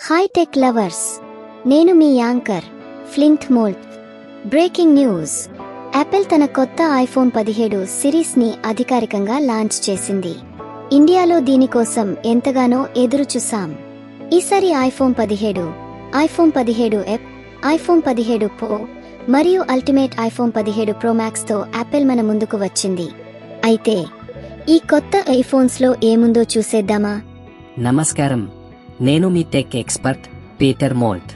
Hi tech lovers, నేను మీ anchor Flint Molt. Breaking news, Apple తన కొత్త ఐఫోన్ 17 సిరీస్ని అధికారికంగా లాంచ్ చేసింది. ఇండియాలో దీనికోసం ఎంతగానో ఎదురు చూసాం. ఈసారి iPhone 17, iPhone 17 F, iPhone 17 Pro మరియు అల్టిమేట్ ఐఫోన్ 17 ప్రో మ్యాక్స్తో యాపిల్ మన ముందుకు వచ్చింది. అయితే ఈ కొత్త ఐఫోన్స్లో ఏముందో చూసేద్దామా? నమస్కారం, నేను మీ టెక్ ఎక్స్పర్ట్ పీటర్ మోల్ట్.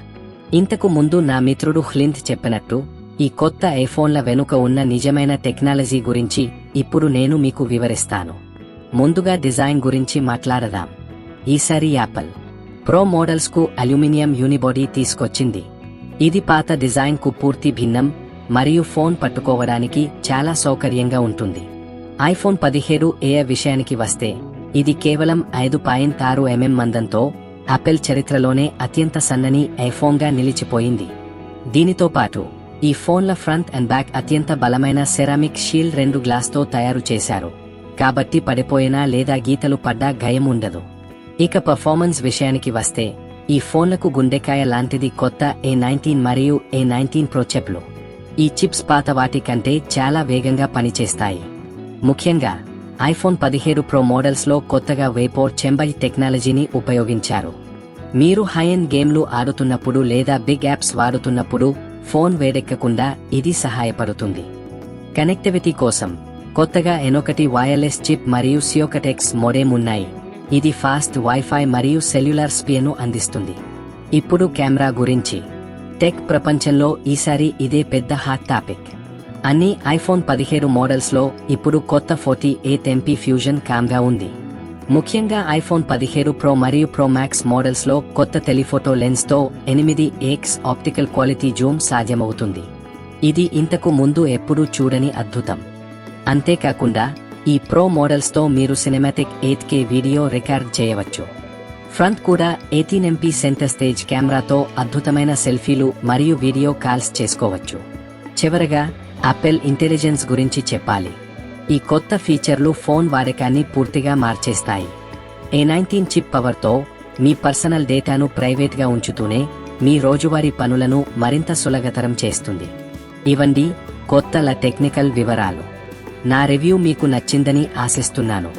ఇంతకు ముందు నా మిత్రుడు ఫ్లింట్ చెప్పినట్టు ఈ కొత్త ఐఫోన్ల వెనుక ఉన్న నిజమైన టెక్నాలజీ గురించి ఇప్పుడు నేను మీకు వివరిస్తాను. ముందుగా డిజైన్ గురించి మాట్లాడదాం. ఈసారి యాపిల్ ప్రో మోడల్స్కు అల్యూమినియం యూనిబాడీ తీసుకొచ్చింది. ఇది పాత డిజైన్కు పూర్తి భిన్నం మరియు ఫోన్ పట్టుకోవడానికి చాలా సౌకర్యంగా ఉంటుంది. ఐఫోన్ 17 విషయానికి వస్తే ఇది కేవలం 5.6 mm మందంతో యాపిల్ చరిత్రలోనే అత్యంత సన్నని ఐఫోన్గా నిలిచిపోయింది. దీనితో పాటు ఈ ఫోన్ల ఫ్రంట్ అండ్ బ్యాక్ అత్యంత బలమైన సెరామిక్ షీల్డ్ 2 గ్లాస్తో తయారు చేశారు, కాబట్టి పడిపోయినా లేదా గీతలు పడ్డా భయం ఉండదు. ఇక పర్ఫార్మెన్స్ విషయానికి వస్తే ఈ ఫోన్లకు గుండెకాయ లాంటిది కొత్త A19 మరియు A19 ప్రో చిప్లు. ఈ చిప్స్ పాత వాటి కంటే చాలా వేగంగా పనిచేస్తాయి. ముఖ్యంగా ఐఫోన్ 17 ప్రో మోడల్స్లో కొత్తగా వేపోర్ చెంబర్ టెక్నాలజీని ఉపయోగించారు. మీరు హై ఎండ్ గేమ్లు ఆడుతున్నప్పుడు లేదా బిగ్ యాప్స్ వాడుతున్నప్పుడు ఫోన్ వేడెక్కకుండా ఇది సహాయపడుతుంది. కనెక్టివిటీ కోసం కొత్తగా N1 వైర్లెస్ చిప్ మరియు సియోకటెక్స్ మోడెమ్ ఉన్నాయి. ఇది ఫాస్ట్ వైఫై మరియు సెల్యులార్ స్పీడ్ను అందిస్తుంది. ఇప్పుడు కెమెరా గురించి, టెక్ ప్రపంచంలో ఈసారి ఇదే పెద్ద హాట్ టాపిక్. అన్ని ఐఫోన్ 17 మోడల్స్లో ఇప్పుడు కొత్త 48 MP ఫ్యూజన్ కెమెరా ఉంది. ముఖ్యంగా ఐఫోన్ 17 ప్రో మరియు ప్రో మ్యాక్స్ మోడల్స్లో కొత్త టెలిఫోటో లెన్స్తో 8x ఆప్టికల్ క్వాలిటీ జూమ్ సాధ్యమవుతుంది. ఇది ఇంతకు ముందు ఎప్పుడూ చూడని అద్భుతం. అంతేకాకుండా ఈ ప్రో మోడల్స్తో మీరు సినిమాటిక్ 8K వీడియో రికార్డ్ చేయవచ్చు. ఫ్రంట్ కూడా 18 MP సెంటర్ స్టేజ్ కెమెరాతో అద్భుతమైన సెల్ఫీలు మరియు వీడియో కాల్స్ చేసుకోవచ్చు. చివరగా యాపిల్ ఇంటెలిజెన్స్ గురించి చెప్పాలి. ఈ కొత్త ఫీచర్లు ఫోన్ వాడకాన్ని పూర్తిగా మార్చేస్తాయి. A19 చిప్ పవర్తో మీ పర్సనల్ డేటాను ప్రైవేట్గా ఉంచుతూనే మీ రోజువారీ పనులను మరింత సులభతరం చేస్తుంది. ఇవండి కొత్త టెక్నికల్ వివరాలు. నా రివ్యూ మీకు నచ్చిందని ఆశిస్తున్నాను.